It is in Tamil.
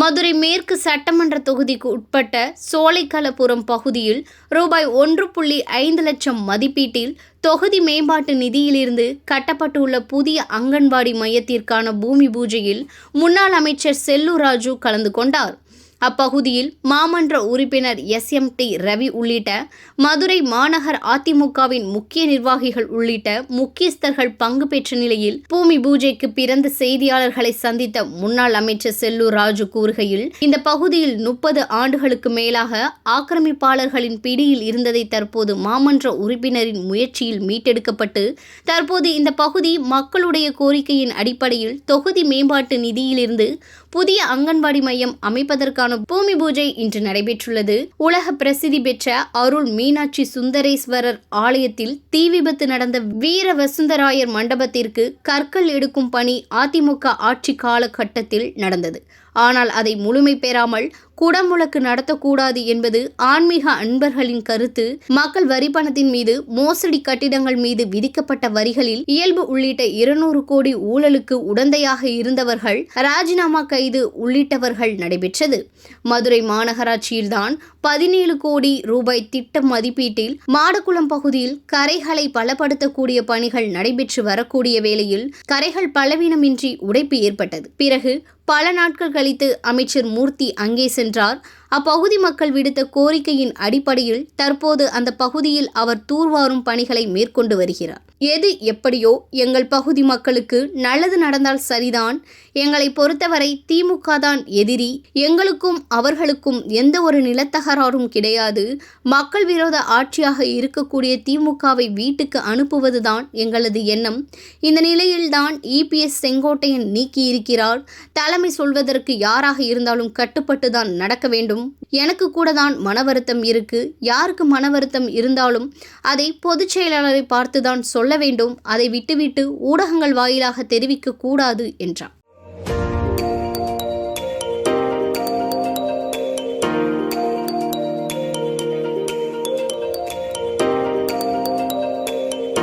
மதுரை மேற்கு சட்டமன்ற தொகுதிக்கு உட்பட்ட சோலைக்கலபுரம் பகுதியில் ரூபாய் 1.5 லட்சம் மதிப்பீட்டில் தொகுதி மேம்பாட்டு நிதியிலிருந்து கட்டப்பட்டுள்ள புதிய அங்கன்வாடி மையத்திற்கான பூமி பூஜையில் முன்னாள் அமைச்சர் செல்லூர் ராஜு கலந்து கொண்டார். அப்பகுதியில் மாமன்ற உறுப்பினர் SMT ரவி உள்ளிட்ட மதுரை மாநகர் அதிமுகவின் முக்கிய நிர்வாகிகள் உள்ளிட்ட முக்கியஸ்தர்கள் பங்கு பெற்ற நிலையில் பூமி பூஜைக்கு பிறந்த செய்தியாளர்களை சந்தித்த முன்னாள் அமைச்சர் செல்லூர் ராஜு கூறுகையில், இந்த பகுதியில் 30 ஆண்டுகளுக்கு மேலாக ஆக்கிரமிப்பாளர்களின் பிடியில் இருந்ததை தற்போது மாமன்ற உறுப்பினரின் முயற்சியில் மீட்டெடுக்கப்பட்டு தற்போது இந்த பகுதி மக்களுடைய கோரிக்கையின் அடிப்படையில் தொகுதி மேம்பாட்டு நிதியிலிருந்து புதிய அங்கன்வாடி மையம் அமைப்பதற்கான பூமி பூஜை இன்று நடைபெற்றுள்ளது. உலக பிரசித்தி பெற்ற அருள் மீனாட்சி சுந்தரேஸ்வரர் ஆலயத்தில் தீ விபத்து நடந்த வீர வசுந்தராயர் மண்டபத்திற்கு கற்கள் எடுக்கும் பணி அதிமுக ஆட்சி காலகட்டத்தில் நடந்தது. ஆனால் அதை முழுமை பெறாமல் குடமுழக்கு நடத்தக்கூடாது என்பது ஆன்மீக அன்பர்களின் கருத்து. மக்கள் வரி பணத்தின் மீது, மோசடி கட்டிடங்கள் மீது விதிக்கப்பட்ட வரிகளில் இயல்பு உள்ளிட்ட 200 கோடி ஊழலுக்கு உடந்தையாக இருந்தவர்கள் ராஜினாமா கைது உள்ளிட்டவர்கள் நடைபெற்றது. மதுரை மாநகராட்சியில்தான் 17 கோடி ரூபாய் திட்ட மதிப்பீட்டில் மாடக்குளம் பகுதியில் கரைகளை பலப்படுத்தக்கூடிய பணிகள் நடைபெற்று வரக்கூடிய வேளையில் கரைகள் பலவீனமின்றி உடைப்பு ஏற்பட்டது. பிறகு பல நாட்கள் கழித்து அமைச்சர் மூர்த்தி அங்கே சென்றார். அப்பகுதி மக்கள் விடுத்த கோரிக்கையின் அடிப்படையில் தற்போது அந்த பகுதியில் அவர் தூர்வாரும் பணிகளை மேற்கொண்டு வருகிறார். எது எப்படியோ எங்கள் பகுதி மக்களுக்கு நல்லது நடந்தால் சரிதான். எங்களை பொறுத்தவரை திமுக தான் எதிரி. எங்களுக்கும் அவர்களுக்கும் எந்த ஒரு நிலத்தகராறும் கிடையாது. மக்கள் விரோத ஆட்சியாக இருக்கக்கூடிய திமுகவை வீட்டுக்கு அனுப்புவதுதான் எங்களது எண்ணம். இந்த நிலையில்தான் EPS செங்கோட்டையன் நீக்கியிருக்கிறார். தலைமை சொல்வதற்கு யாராக இருந்தாலும் கட்டுப்பட்டு தான் நடக்க வேண்டும். எனக்கு கூட தான் மன வருத்தம் இருக்கு. யாருக்கு மன வருத்தம் இருந்தாலும் அதை பொதுச் செயலாளரை பார்த்துதான் சொல்ல வேண்டும். அதை விட்டுவிட்டு ஊடகங்கள் வாயிலாக தெரிவிக்க கூடாது என்றார்.